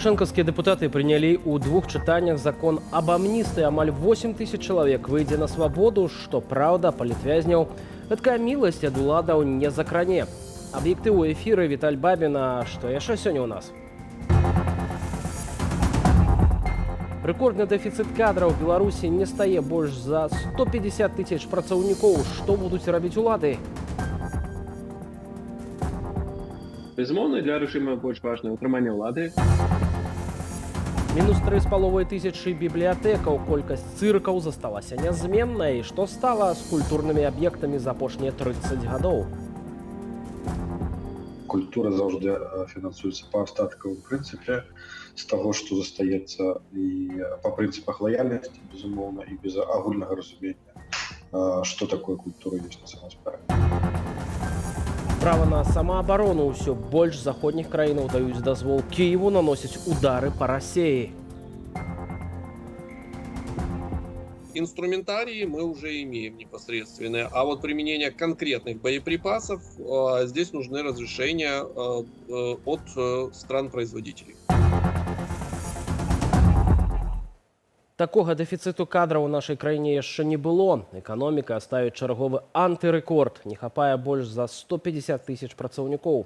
Лукашэнкаўскія дэпутаты прынялі ў двух чытаннях закон аб амністыі. Амаль 8 тысяч чалавек выйдзе на свабоду, што праўда, палітвязняў гэткая міласць ад уладаў не закране. Аб'ектыў у эфіры Віталь Бабіна. Што яшчэ сёння ў нас? Рэкордны дэфіцыт кадраў в Беларусі не стае больш за 150 тысяч працаўнікоў. Што будуць рабіць улады? Безумоўна, для рэжыма больш важна ўтрыманне ўлады. Мінус 3,5 тысячы бібліятэкаў. Колькасць цыркаў засталася нязменнай. Што стала з культурнымі аб'ектамі за апошнія 30 гадоў? Культура заўжды фінансуецца па астаткавым прынцыпе з таго, што застаецца, і па прынцыпах лаяльнасці, безумоўна, і без агульнага разумення, што такое культура ёсць на самой справе. Права на самаабарону. Ўсё больш заходніх краінаў даюць дазвол Кіеву наносіць удары па Расіі. Инструментарии мы уже имеем непосредственные, а вот применение конкретных боеприпасов, здесь нужны разрешения от стран-производителей. Такога дэфіцыту кадраў у нашай краіне яшчэ не было. Эканоміка ставіць чарговы антырэкорд. Не хапае больш за 150 тысяч працаўнікоў.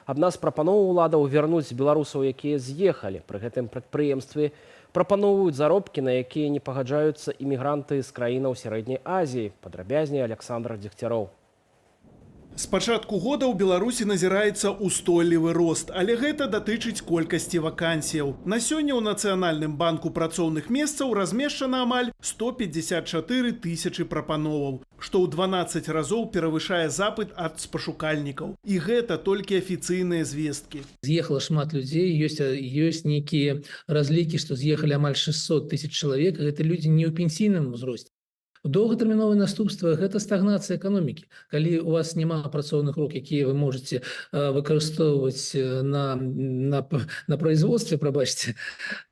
Адна з прапановаў уладаў вярнуць беларусаў, якія з'ехалі. Пры гэтым прадпрыемствы прапаноўваюць заробкі, на якія не пагаджаюцца імігранты з краінаў Сярэдняй Азіі. Падрабязней Александр Дзегцяроў. З пачатку года ў Беларусі назіраецца устойлівы рост, але гэта датычыць колькасці вакансіяў. На сёння ў Нацыянальным банку працоўных месцаў размешчана амаль 154 тысячы прапановаў, што ў 12 разоў перавышае запыт ад спашукальнікаў. І гэта толькі афіцыйныя звесткі. З'ехала шмат людзей, ёсць нейкія разлікі, што з'ехалі амаль 600 тысяч чалавек. Гэта людзі не ў пенсійным узросце. Доўгатэрміновыя наступствы – гэта стагнацыя эканомікі. Калі у вас няма працоўных рук, якія вы можаце выкарыстоўваць на производстве, прабачце,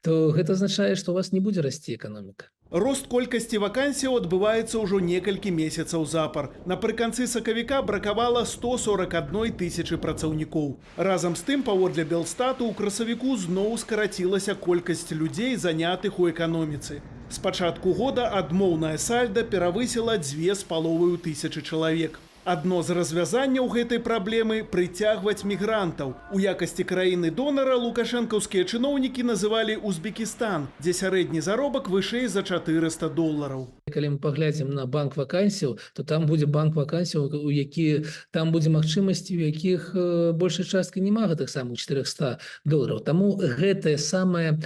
то гэта азначае, што у вас не будзе расці эканоміка. Рост колькасці вакансіяў адбываецца ўжо некалькі месяцаў запар. Напрыканцы сакавіка бракавала 141 тысячы працаўнікоў. Разам з тым, паводле Белстату, у красавіку зноў скарацілася колькасць людзей, занятых у эканоміцы. З пачатку года адмоўнае сальда перавысіла 2,5 тысячы чалавек. Адно з развязанняў гэтай праблемы – прыцягваць мігрантаў. У якасці краіны-донара лукашэнкаўскія чыноўнікі называлі Узбекістан, дзе сярэдні заробак вышэй за $400. Калі мы паглядзім на банк вакансіяў, то там будзе банк вакансіяў, у які там будзе магчымасці, у якіх большая частка няма гэтых самых $400. Таму гэтае самае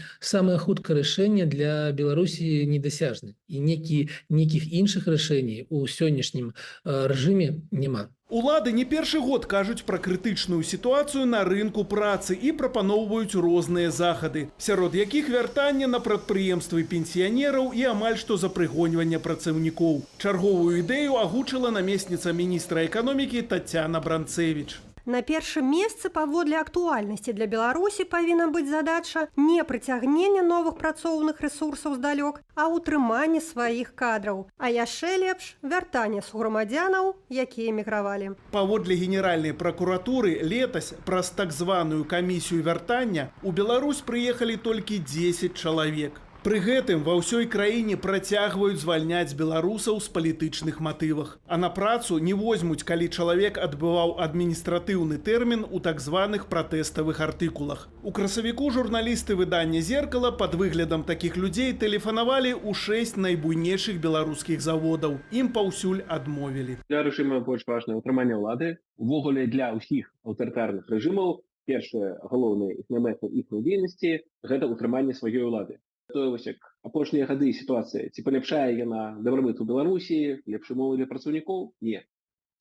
хуткае рашэнне для Беларусі недасяжна. І нейкіх іншых рашэнняў у сённяшнім рэжыме няма. Улады не першы год кажуць пра крытычную сітуацыю на рынку працы і прапаноўваюць розныя захады, сярод якіх вяртанне на прадпрыемствы пенсіянераў і амаль што запрыгоньванне працаўнікоў. Чарговую ідэю агучыла намесніца міністра эканомікі Тацяна Бранцевіч. На першым месцы паводле актуальнасці для Беларусі павінна быць задача не прыцягнення новых працоўных рэсурсаў здалёк, а ўтрыманне сваіх кадраў. А яшчэ лепш вяртанне суграмадзянаў, якія эмігравалі. Паводле Генеральнай пракуратуры летась праз так званую камісію вяртання у Беларусь прыехалі толькі 10 чалавек. Пры гэтым ва ўсёй краіне працягваюць звальняць беларусаў з палітычных матывах. А на працу не возьмуць, калі чалавек адбываў адміністратыўны тэрмін у так званых пратэставых артыкулах. У красавіку журналісты выдання «Зеркала» пад выглядам такіх людзей тэлефанавалі ў 6 найбуйнейшых беларускіх заводаў. Ім паўсюль адмовілі. Для рэжыма больш важна ўтрыманне ўлады. Увогуле для ўсіх аўтарытарных рэжымаў першая галоўная мэта іхняй дзейнасці – гэта ўтрыманне сваёй улады. Тое вось як апошнія гады сітуацыя. Ці паляпшае яна дабрабыт у Беларусі, лепшыя умовы для працаўнікоў? Не.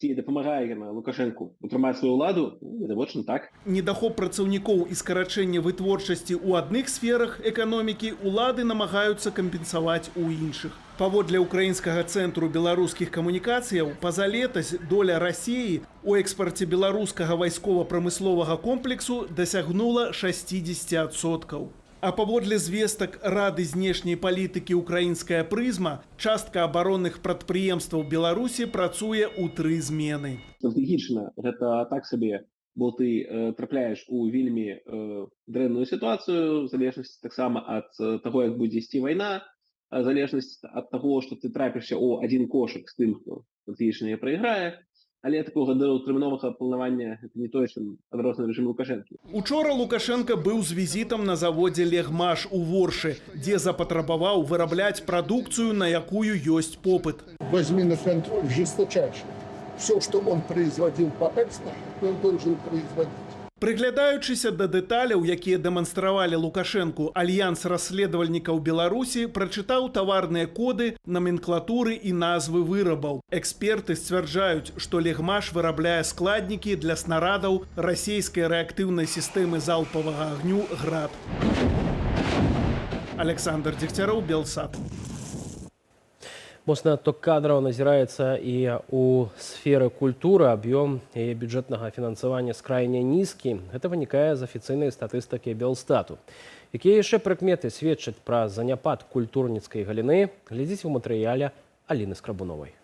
Ці дапамагае яна Лукашэнку утрымаць сваю ўладу? Відавочна, так. Недахоп працаўнікоў і скарачэнне вытворчасці ў адных сферах эканомікі улады намагаюцца кампенсаваць у іншых. Паводле Украінскага цэнтру беларускіх камунікацыяў, пазалетась доля Расіі у экспарце беларускага вайскова-прамысловага комплексу дасягнула 60%. А паводле звестак Рады знешняй палітыкі «Украінская прызма», частка абаронных прадпрыемстваў Беларусі працуе ў 3 змены. Стратэгічна гэта так сабе бо ты трапляеш у вельмі дрэнную сітуацыю, залежнасць таксама ад таго, як будзе ісці вайна, залежнасць ад таго, што ты трапішся ў адзін кошык з тым, хто фактычна не прайграе. Але такога доўгатэрміновага планавання гэта не тое, чым адрознівае рэжым Лукашэнкі. Учора Лукашенко быў з візітам на заводзе «Легмаш» у Воршы, дзе запатрабаваў вырабляць прадукцыю, на якую ёсць попыт. Возьми на контроль жесточайший. Все, что он производил по экспорту, он должен производить. Прыглядаючыся да дэталяў, якія дэманстравалі Лукашэнку, Альянс расследавальнікаў Беларусі прачытаў таварныя коды, номенклатуры і назвы вырабаў. Эксперты сцвярджаюць, што «Легмаш» вырабляе складнікі для снарадаў расійскай рэактыўнай сістэмы залпавага агню «Град». Александр Дегтяров, Белсат. Моцны адток кадраў назіраецца і ў сферы культуры. Аб'ём яе бюджэтнага фінансавання скрайне нізкі. Гэта вынікае з афіцыйнай статыстыкі Белстату. Якія яшчэ прыкметы сведчаць пра заняпад культурніцкай галіны, глядзіце ў матэрыяле Аліны Скрабуновай.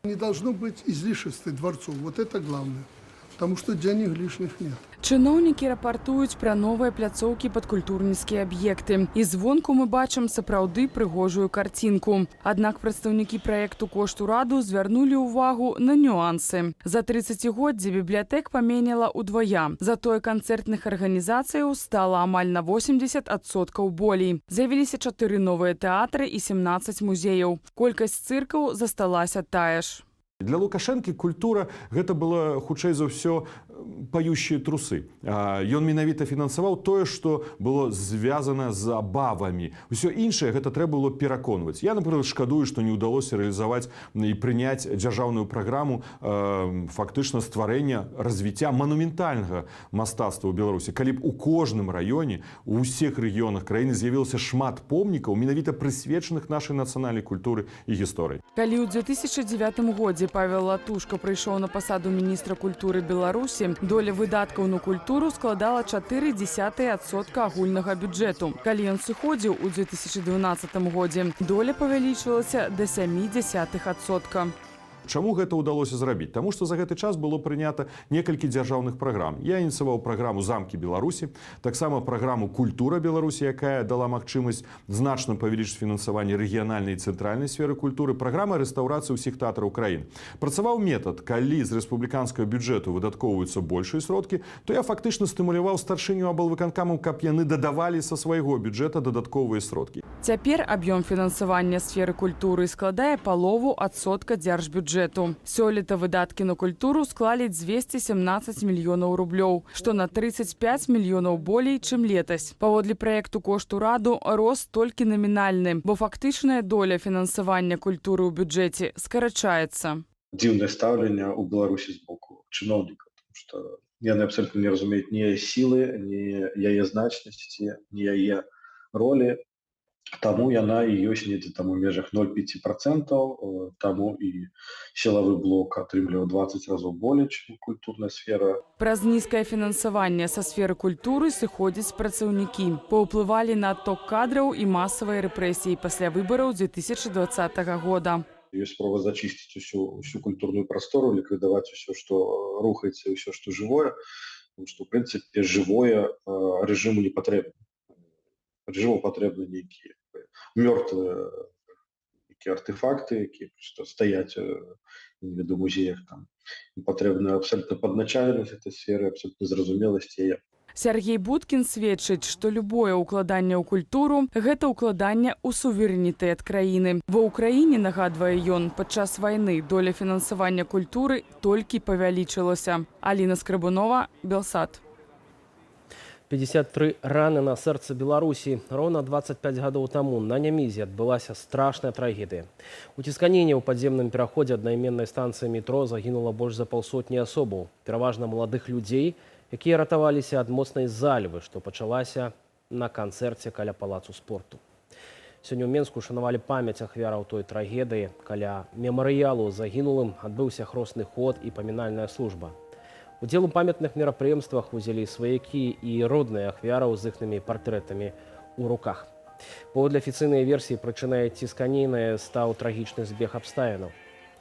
Не должно быть излишеств дворцов. Вот это главное. Потому что денег лишних нет. Чыноўнікі рапартуюць пра новыя пляцоўкі пад культурніцкія аб'екты. І звонку мы бачым сапраўды прыгожую карцінку. Аднак прадстаўнікі праекту «Кошт ураду» звярнулі ўвагу на нюансы. За 30годдзе бібліятэк паменяла ўдвая. Затое канцэртных арганізацыяў стала амаль на 80% болей. З'явіліся 4 новыя тэатры і 17 музеяў. Колькасць цыркаў засталася тая ж. Для Лукашэнкі культура гэта была хутчэй за ўсё пающие трусы. Ён менавіта фінансаваў тое, што было звязана з абавамі. Усё іншае гэта трэба было пераконваць. Я, напрыклад, шкадую, што не ўдалося рэалізаваць і прыняць дзяржаўную праграму фактычна стварэння развіцця манументальнага мастацтва ў Беларусі. Калі б у кожным раёне, у ўсіх рэгіёнах краіны з'явілася шмат помнікаў, менавіта прысвечаных нашай нацыянальнай культуры і гісторыі. Калі ў 2009 годзе Павел Латушка прыйшоў на пасаду міністра культуры Беларусі, доля выдаткаў на культуру складала 0,4% агульнага бюджэту. Калі ён сыходзіў у 2012 годзе, доля павялічылася да 0,7%. Чаму гэта ўдалося зрабіць? Таму што за гэты час было прынята некалькі дзяржаўных праграм. Я ініцыяваў праграму «Замкі Беларусі», таксама праграму «Культура Беларусі», якая дала магчымасць значна павялічыць фінансаванне рэгіянальнай і цэнтральнай сферы культуры, праграма рэстаўрацыі ўсіх тэатраў краін. Працаваў метад, калі з рэспубліканскага бюджэту выдаткоўваюцца большыя сродкі, то я фактычна стымуляваў старшыню аблвыканкамаў, каб яны дадавалі са свайго бюджэта дадатковыя сродкі. Цяпер аб'ём фінансавання сферы культуры складае 0,5% дзяржбюджэту. Сёлета выдаткі на культуру склалі 217 мільёнаў рублёў, што на 35 мільёнаў болей, чым летась. Паводле праекту «Кошт ураду» рост толькі намінальны, бо фактычная доля фінансавання культуры ў бюджэце скарачаецца. Дзіўнае стаўленне ў Беларусі з боку чыноўнікаў, тому што яны абсолютно не разумеюць ні яе сілы, ні яе значнасці, ні яе ролі. Таму яна і ёсць недзе там у межах 0,5%, таму і сілавы блок атрымліваў 20 разоў болей, чым культурная сфера. Праз нізкае фінансаванне са сферы культуры сыходзяць працаўнікі. Паўплывалі на адток кадраў і масавыя рэпрэсіі пасля выбараў 2020 года. Ёсць спроба зачысціць усю культурную прастору, ліквідаваць усё, што рухаецца, усё, што жывое, тому што, ў прынцыпе, жывое рэжыму не патрэбна. Рэжыму патрэбны нейкія мёртвыя артефакты, якія проста стаяць у музеях. Патрэбна абсолютна падначаленасць гэтай сферы, абсолютна зразумеласць яе. Сергей Будкін сведчыць, што любое ўкладанне ў культуру – гэта ўкладанне ў суверэнітэт краіны. Ва ўкраіне, нагадвае ён, падчас вайны доля фінансавання культуры толькі павялічылася. Аліна Скрабунова, Белсат. 53 раны на сэрцы Беларусі. Роўна 25 гадоў таму на Нямізе адбылася страшная трагедыя. У цісканіне ў падземным пераходзе аднайменнай станцыі метро загінула больш за 500 асобаў, пераважна маладых людзей, якія ратаваліся ад моцнай залівы, што пачалася на канцэрце каля палацу спорту. Сёння ў Менску шанавалі памяць ахвяраў той трагедыі. Каля мемарыялу загінулым адбыўся хросны ход і памінальная служба. Удзел у памятных мерапрыемствах узялі сваякі і родныя ахвяраў з іхнымі партрэтамі ў руках. Паводле афіцыйнай версіі, прычынай цісканіны стаў трагічны збег абставінаў.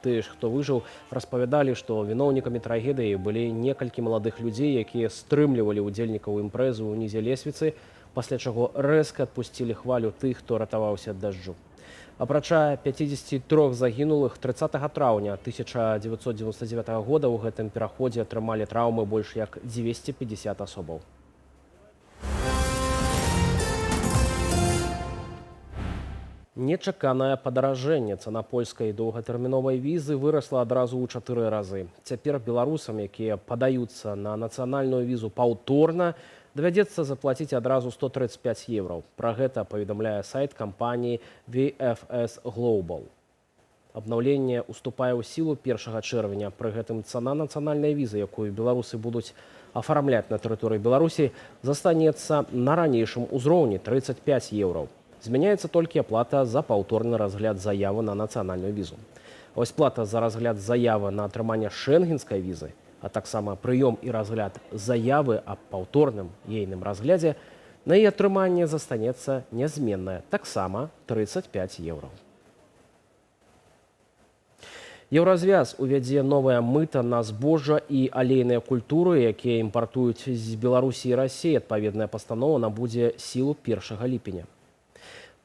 Тыя ж, хто выжыў, распавядалі, што віноўнікамі трагедыі былі некалькі маладых людзей, якія стрымлівалі ўдзельнікаў імпрэзы ўнізе лесвіцы, пасля чаго рэзка адпусцілі хвалю тых, хто ратаваўся ад дажджу. Апрача 53 загінулых, 30 траўня 1999 года ў гэтым пераходзе атрымалі траўмы больш як 250 асобаў. Нечаканае падаражэнне цана польскай доўгатэрміновай візы вырасла адразу ў 4 разы. Цяпер беларусам, якія падаюцца на нацыянальную візу паўторна, давядзецца заплаціць адразу 135 еўраў. Пра гэта паведамляе сайт кампаніі VFS Global. Абнаўленне уступае ў сілу 1 чэрвеня. Пры гэтым цана нацыянальнай візы, якую беларусы будуць афармляць на тэрыторыі Беларусі, застанецца на ранейшым узроўні 35 еўраў. Змяняецца толькі аплата за паўторны разгляд заявы на нацыянальную візу. Вось плата за разгляд заявы на атрыманне шэнгенскай візы, а таксама прыём і разгляд заявы аб паўторным ейным разглядзе, на яе атрыманне застанецца нязменная, таксама 35 еўраў. Еўразвяз увядзе новае мыта на збожжа і алейныя культуры, якія імпартуюць з Беларусі і Расіі. Адпаведная пастанова набудзе сілу 1 ліпеня.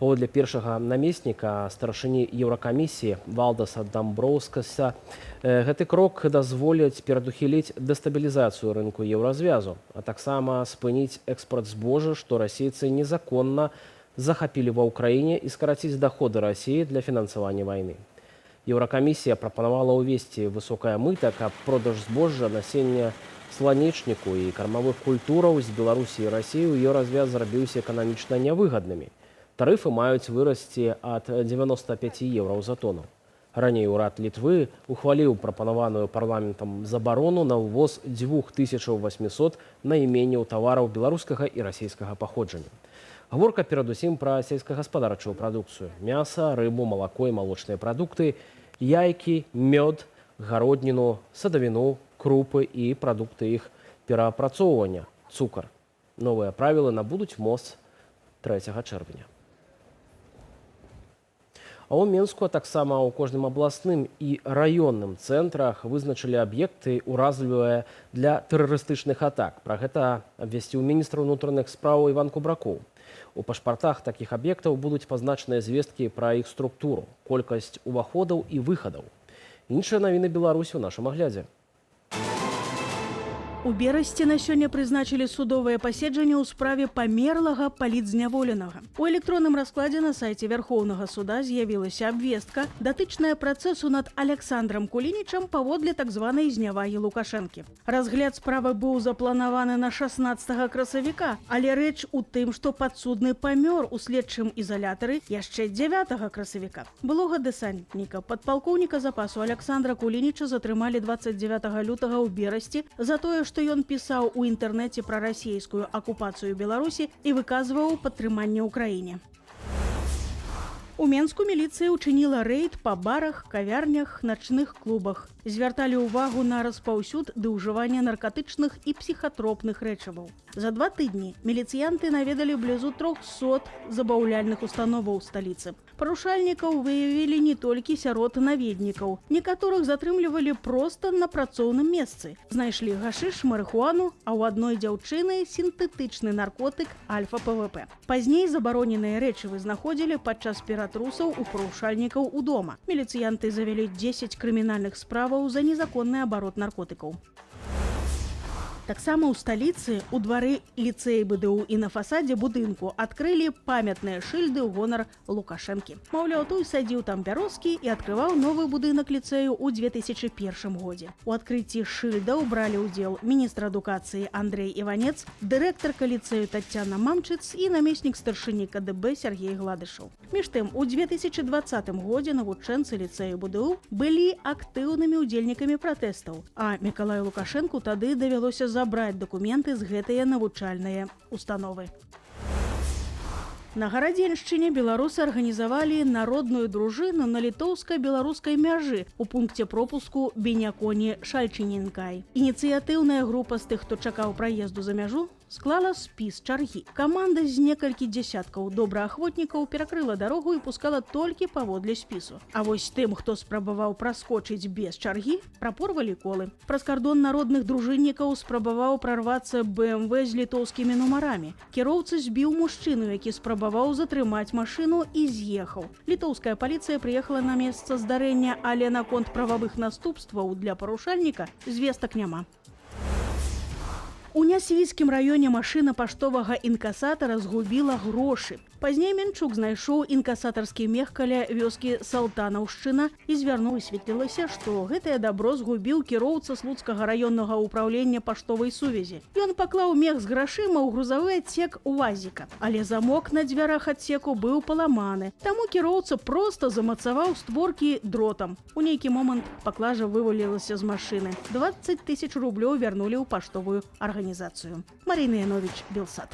Паводле першага намесніка старшыні Еўракамісіі Валдаса Дамброўскаса, гэты крок дазволіць перадухіліць дэстабілізацыю рынку еўразвязу, а таксама спыніць экспорт збожжа, што расейцы незаконна захапілі ва ўкраіне, і скараціць даходы Расіі для фінансавання вайны. Еўракамісія прапанавала ўвесці высокае мыта, каб продаж збожжа, насення сланечніку і кармавых культураў з Беларусі і Расіі ў еўразвяз зрабіўся эканамічна нявыгаднымі. Тарыфы маюць вырасці ад 95 еўраў за тону. Раней урад Літвы ухваліў прапанаваную парламентам забарону на ўвоз 2800 найменняў тавараў беларускага і расійскага паходжання. Гаворка перадусім пра сельскагаспадарчую прадукцыю: мяса, рыбу, малако і малочныя прадукты, яйкі, мёд, гародніну, садавіну, крупы і прадукты іх пераапрацоўвання, цукар. Новыя правілы набудуць моц 3 чэрвеня. А ў Менску, а таксама ў кожным абласным і раённым цэнтрах вызначылі аб'екты, уразлівыя для тэрарыстычных атак. Пра гэта абвясціў міністр унутраных спраў Іван Кубракоў. У пашпартах такіх аб'ектаў будуць пазначаныя звесткі пра іх структуру, колькасць уваходаў і выхадаў. Іншыя навіны Беларусі ў нашым аглядзе. У Берасці на сёння прызначылі судовае паседжанне ў справе памерлага палітзняволенага. У электронным раскладзе на сайце Вярхоўнага суда з'явілася абвестка, датычная працэсу над Александрам Кулінічам паводле так званай знявагі Лукашэнкі. Разгляд справы быў запланаваны на 16 красавіка, але рэч у тым, што падсудны памёр у следчым ізалятары яшчэ 9 красавіка. Былога дэсантніка, падпалкоўніка запасу Александра Кулініча затрымалі 29 лютага ў Берасці за тое, што ён пісаў у інтэрнэце пра расійскую акупацыю Беларусі і выказваў падтрыманне ўкраіне. У Менску міліцыя учыніла рэйд па барах, кавярнях, начных клубах. Звярталі ўвагу на распаўсюд ды ўжыванне наркатычных і псіхатропных рэчываў. За 2 тыдні міліцыянты наведалі блізу 300 забаўляльных установаў у сталіцы. Парушальнікаў выявілі не толькі сярод наведнікаў. Некаторых затрымлівалі проста на працоўным месцы. Знайшлі гашыш, марыхуану, а ў адной дзяўчыны сінтэтычны наркотык альфа-ПВП. Пазней забароненыя рэчывы знаходзілі падчас ператрусаў у парушальнікаў удома. Міліцыянты завялі 10 крымінальных справаў за незаконны абарот наркотыкаў. Таксама ў сталіцы у двары ліцэі БДУ і на фасадзе будынку адкрылі памятныя шыльды ў гонар Лукашэнкі. Маўляў, той садзіў там бярозкі і адкрываў новы будынак ліцэю ў 2001 годзе. У адкрыцці шыльдаў бралі ўдзел міністр адукацыі Андрэй Іванец, дырэктарка ліцэю Таццяна Мамчыц і намеснік старшыні КДБ Сергей Гладышаў. Між тым, у 2020 годзе навучэнцы ліцэю БДУ былі актыўнымі ўдзельнікамі пратэстаў, а Мікалаю Лукашэнку тады давялося забраць дакументы з гэтыя навучальныя установы. На Гарадзеншчыне беларусы арганізавалі народную дружыну на літоўска-беларускай мяжы у пункце пропуску Беняконі-Шальчынінкай. Ініцыятыўная група з тых, хто чакаў праезду за мяжу, склала спіс чаргі. Каманда з некалькі дзясяткаў добраахвотнікаў перакрыла дарогу і пускала толькі паводле спісу. А вось тым, хто спрабаваў праскочыць без чаргі, прапорвалі колы. Праз кардон народных дружыннікаў спрабаваў прарвацца БМВ з літоўскімі нумарамі. Кіроўца збіў мужчыну, які спрабаваў затрымаць машыну і з'ехаў. Літоўская паліцыя прыехала на месца здарэння, але наконт прававых наступстваў для парушальніка звестак няма. У Нясвіцкім раёне машына паштовага інкасатара згубіла грошы. Пазней Менчук знайшоў інкасатарскі мех каля вёскі Салтанаўшчына і звярнуў, высветлілася, што гэтае дабро згубіў кіроўца слуцкага раённага ўпраўлення паштовай сувязі. Ён паклаў мех з грашыма ў грузавы адсек УАЗіка, але замок на дзвярах адсеку быў паламаны, таму кіроўца проста замацаваў створкі дротам. У нейкі момант паклажа вывалілася з машыны. 20 000 рублёў вярнулі ў паштовую арганізацыю. Марина Янович, Белсат.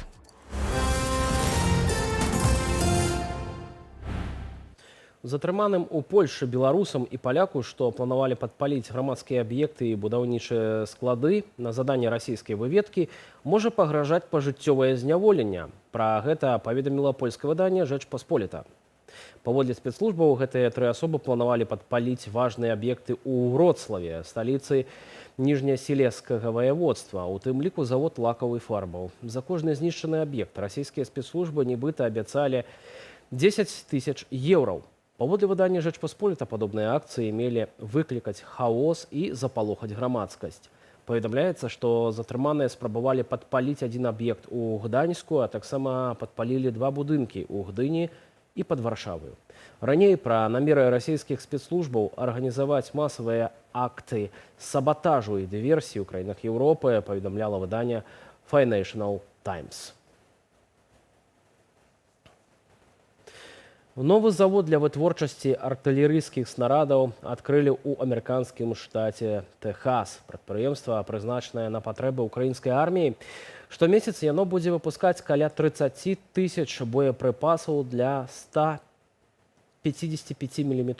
Затрыманым у Польшы беларусам і паляку, што планавалі падпаліць грамадскія аб'екты і будаўнічыя склады на заданне расійскай выведкі, можа пагражаць пажыццёвае зняволенне. Пра гэта паведаміла польскае выданне «Rzecz Pospolita». Паводле спецслужбаў, гэтыя тры асобы планавалі падпаліць важныя аб'екты ў Вроцлаве, сталіцы Ніжнясілезскага ваяводства, у тым ліку завод лакаў і фарбаў. За кожны знішчаны аб'ект расійскія спецслужбы нібыта абяцалі 10 000 еўраў. Паводле выдання «Rzecz Pospolita» падобныя акцыі мелі выклікаць хаос і запалохаць грамадскасць. Паведамляецца, што затрыманыя спрабавалі падпаліць адзін аб'ект у Гданьску, а таксама падпалілі 2 будынкі ў Гдыні і пад Варшаваю. Раней пра намеры расійскіх спецслужбаў арганізаваць масавыя акты сабатажу і дыверсіі ў краінах Еўропы паведамляла выданне Financial Times. Новы завод для вытворчасці артылерыйскіх снарадаў адкрылі ў амерыканскім штаце Тэхас. Прадпрыемства прызначанае на патрэбы ўкраінскай арміі. Штомесяц яно будзе выпускаць каля 30 000 боепрыпасаў для 155-мм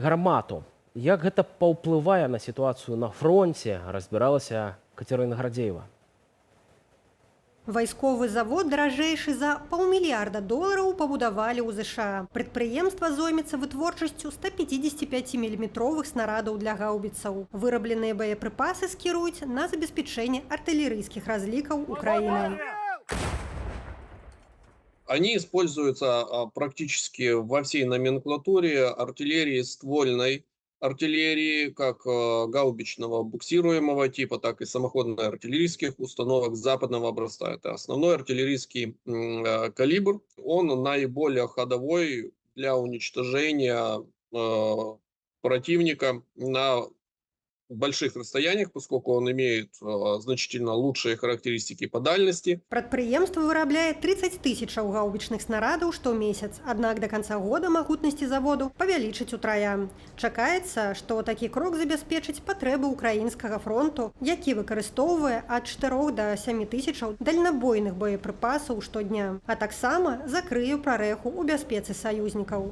гармату. Як гэта паўплывае на сітуацыю на фронце, разбіралася Катерина Градзеева. Вайсковы завод, даражэйшы за $500 мільярда, пабудавалі ў ЗША. Прадпрыемства зоймецца вытворчасцю 155-мм снарадаў для гаубіцаў. Вырабленыя боепрыпасы скіруюць на забеспячэнне артылерыйскіх разлікаў Украіны. Они используются практически во всей номенклатуре артиллерии ствольной, артиллерии как гаубичного буксируемого типа, так и самоходных артиллерийских установок западного образца. Это основной артиллерийский калибр. Он наиболее ходовой для уничтожения противника на больших расстояниях, поскольку он имеет значительно лучшие характеристики по дальности. Прадпрыемства вырабляе 30 000 гаубічных снарадаў штомесяц, аднак да канца года магутнасці заводу павялічыць утрая. Чакаецца, што такі крок забяспечыць патрэбы ўкраінскага фронту, які выкарыстоўвае ад 4 до 7 000 дальнабойных боепрыпасаў штодня, а таксама закрые прарэху ў бяспецы саюзнікаў.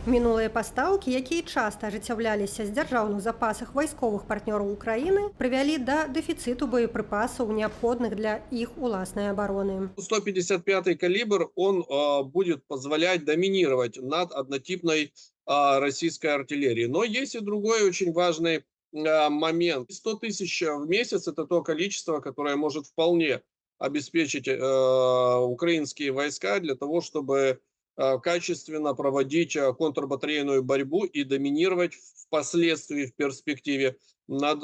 Мінулыя пастаўкі, якія часта ажыццяўляліся з дзяржаўных запасах вайсковых партнёраў Украіны, прывялі да дэфіцыту боепрыпасаў, неабходных для іх уласнай абароны. 155-й калибр, он будет позволять доминировать над однотипной российской артиллерией. Но есть и другой очень важный момент. 100 000 в месяц – это то количество, которое может вполне обеспечить украинские войска для того, чтобы качественно проводить контрбатарейную борьбу и доминировать впоследствии, в перспективе, над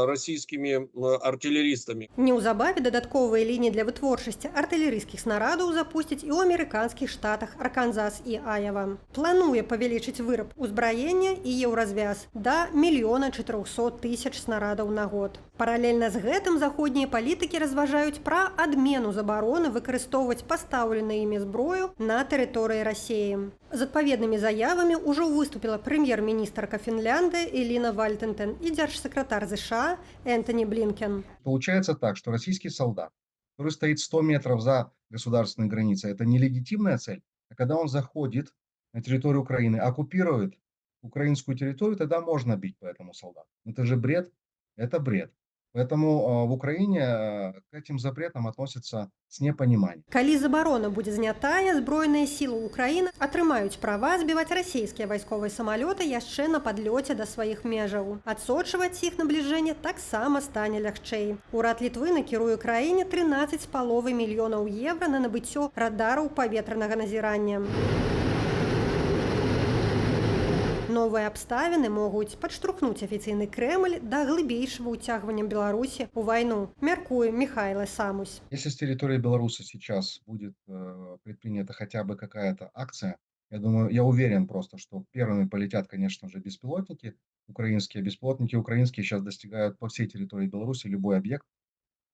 российскими артиллеристами. Неўзабаве дадатковыя лініі для вытворчасці артылерыйскіх снарадаў запусцяць і ў амерыканскіх штатах Арканзас і Айава. Плануе павялічыць выраб узбраення і еўразвяз да 1 400 000 снарадаў на год. Паралельна з гэтым заходнія палітыкі разважаюць пра адмену забароны выкарыстоўваць пастаўленую імі зброю на тэрыторыі Расіі. З адпаведнымі заявамі ўжо выступіла прэм'ер-міністрка Фінляндыі Эліна Вальтентен і дзяржсекретарь США Энтони Блинкен. Получается так, что российский солдат который стоит 100 метров за государственной границей, это нелегитимная цель. А когда он заходит на территорию Украины, оккупирует украинскую территорию, тогда можно бить по этому солдату. Это же бред. Это бред. Поэтому в Украине к этим запретам относятся с непониманием. Калі забарона будзе знятая, збройныя сілы Украіны атрымаюць права збіваць расійскія вайсковыя самалёты яшчэ на падлёце да сваіх межаў. Адсочваць іх набліжэнне таксама стане лягчэй. Урад Літвы накіруе краіне 13,5 мільёнаў еўра на набыццё радараў паветранага назірання. Новыя абставіны могуць падштурхнуць афіцыйны Крэмль да глыбейшага ўцягвання Беларусі ў вайну, мяркуе Михайло Самусь. Если с территории Беларуси сейчас будет предпринята хотя бы какая-то акция, я думаю, я уверен просто, что первыми полетят, конечно же, беспилотники украинские. Беспилотники украинские сейчас достигают по всей территории Беларуси любой объект.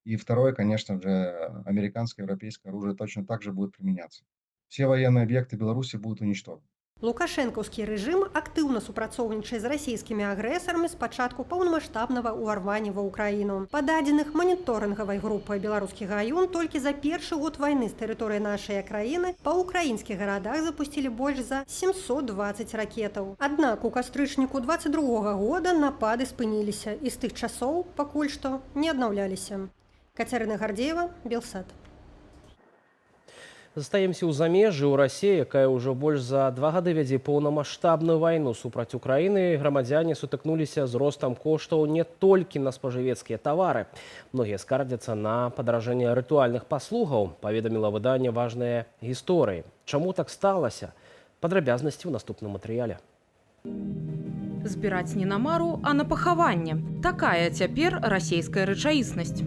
И второе, конечно же, американское, европейское оружие точно так же будет применяться. Все военные объекты Беларуси будут уничтожены. Лукашэнкаўскі рэжым актыўна супрацоўнічае з расійскімі агрэсарамі з пачатку паўнамаштабнага ўварвання ва ўкраіну. Па дадзеных маніторынгавай групы «Беларускі гаён» толькі за першы год вайны з тэрыторыі нашай краіны па ўкраінскіх гарадах запусцілі больш за 720 ракетаў. Аднак у кастрычніку 22-го года напады спыніліся і з тых часоў пакуль што не аднаўляліся. Кацярына Гардзеева, Белсат. Застаемся ў замежжы. У Расіі, якая ўжо больш за 2 гады вядзе паўнамаштабную вайну супраць Украіны, грамадзяне сутыкнуліся з ростам коштаў не толькі на спажывецкія тавары. Многія скардзяцца на падаражэнне рытуальных паслугаў, паведаміла выданне «Важныя гісторыі». Чаму так сталася? Падрабязнасці ў наступным матэрыяле. Збіраць не на мару, а на пахаванне. Такая цяпер расійская рэчаіснасць.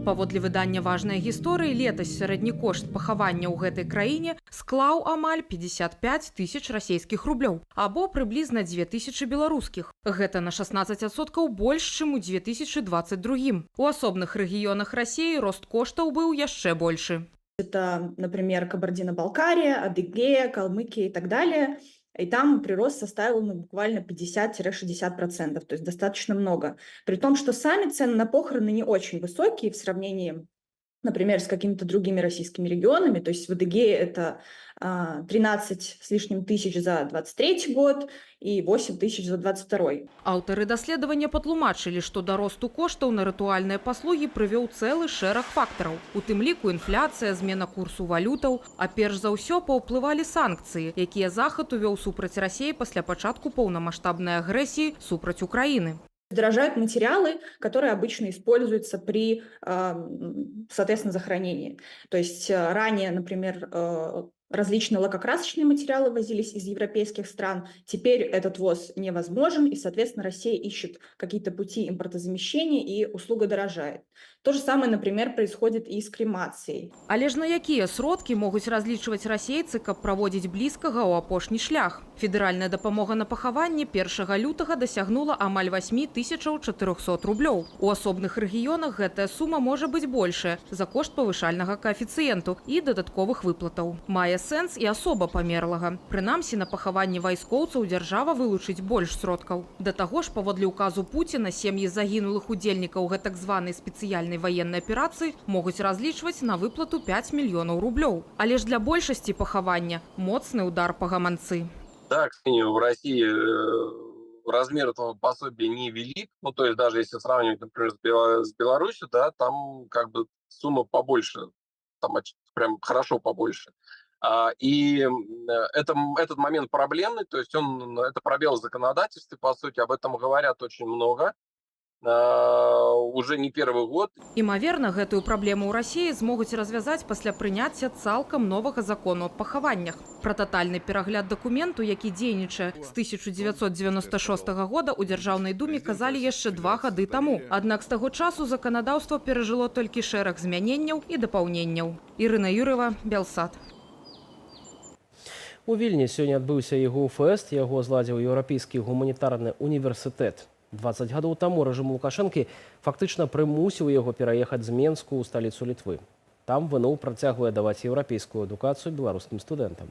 Паводле выдання «Важныя гісторыі», летась сярэдні кошт пахавання ў гэтай краіне склаў амаль 55 тысяч расійскіх рублёў, або прыблізна 2000 беларускіх. Гэта на 16% больш, чым у 2022. У асобных рэгіёнах Расіі рост коштаў быў яшчэ большы. Это, например, Кабардино-Балкария, Адыгея, Калмыкия и так далее. И там прирост составил буквально 50-60%, то есть достаточно много. При том, что сами цены на похороны не очень высокие в сравнении, например, с какими-то другими российскими регионами. То есть в Адыгее это 13 с лишним тысяч за 23 год и 8 тысяч за 22. Аўтары даследавання патлумачылі, што да росту коштаў на рытуальныя паслугі прывёў цэлы шэраг фактараў. У тым ліку інфляцыя, змена курсу валютаў, а перш за ўсё паўплывалі санкцыі, якія Захад увёў супраць Расіі пасля пачатку паўнамаштабнай агрэсіі супраць Украіны. Дорожают материалы, которые обычно используются при, соответственно, захоронении. То есть ранее, например, различные лакокрасочные материалы возились из европейских стран. Теперь этот ввоз невозможен, и, соответственно, Россия ищет какие-то пути импортозамещения, и услуга дорожает. То же самое, например, происходит и с кремацией. Але ж на якія сродкі могуць разлічваць расейцы, каб праводзіць блізкага ў апошні шлях? Федэральная дапамога на пахаванне 1 лютага дасягнула амаль 8400 рублёў. У асобных рэгіёнах гэтая сума можа быць большая за кошт павышальнага каэфіцыенту і дадатковых выплатаў. Мае сэнс і асоба памерлага. Прынамсі, на пахаванне вайскоўцаў дзяржава вылучыць больш сродкаў. Да таго ж, паводле указу Пуціна, сем'і загінулых удзельнікаў гэтак званай спецыяльнай военной операции могуць разлічваць на выплату 5 мільёнаў рублёў. Але ж для большасці пахавання моцны удар па гаманцы. Да, к сожалению, в России размер этого пособия невелик. Ну, то есть даже если сравнивать, например, с Беларусью, да, там как бы сумма побольше, там прям хорошо побольше. И этот момент проблемный, то есть это пробел в законодательстве, по сути, об этом говорят очень много. Уже не первый год. Імаверна, гэтую праблему ў Расіі змогуць развязаць пасля прыняцця цалкам новага закону аб пахаваннях. Пра татальны перагляд дакументу, які дзейнічае з 1996 года у Дзяржаўнай думе казалі яшчэ 2 гады таму. Аднак з таго часу заканадаўства перажыло толькі шэраг змяненняў і дапаўненняў. Ірына Юрыева, Белсат. У Вільні сёння адбыўся ЕГУ-фэст, яго зладзіў Еўрапейскі гуманітарны універсітэт. 20 гадоў таму рэжым Лукашэнкі фактычна прымусіў яго пераехаць з Менску ў сталіцу Літвы. Там ВНУ працягвае даваць еўрапейскую адукацыю беларускім студэнтам.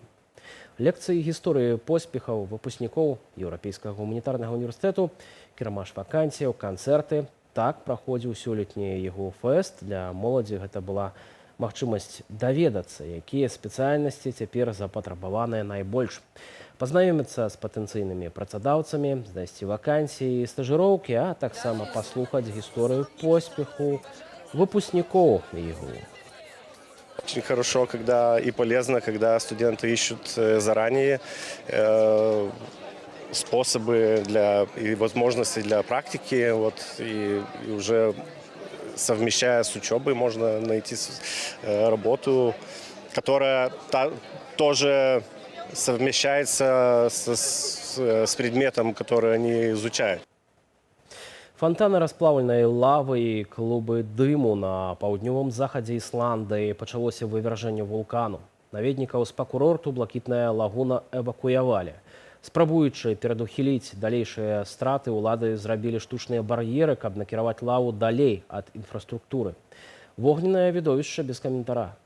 Лекцыі гісторыі поспехаў выпускнікоў Еўрапейскага гуманітарнага універсітэту, кірмаш вакансіяў, канцэрты. Так праходзіў сёлетні яго фэст. Для моладзі гэта была магчымасць даведацца, якія спецыяльнасці цяпер запатрабаваныя найбольш. Пазнаёміцца з патэнцыйнымі працадаўцамі, знайсці вакансіі і стажыроўкі, а таксама паслухаць гісторыю поспеху выпускников ЕГУ. Очень хорошо, когда и полезно, когда студенты ищут заранее способы и возможности для практики, и уже совмещая с учебой можно найти работу, которая тоже совмещается с предметом, который они изучают. Фонтаны расплавальнай лавы і клубы дыму на паўднёвым захадзе Ісландыі. Пачалося вывяржэнне вулкану. Наведнікаў з па-курорту блакітная лагуна эвакуявалі. Спрабуючы перадухіліць далейшыя страты, улады зрабілі штучныя бар'еры, каб накіраваць лаву далей ад інфраструктуры. Вогненнае відовішча без каментара.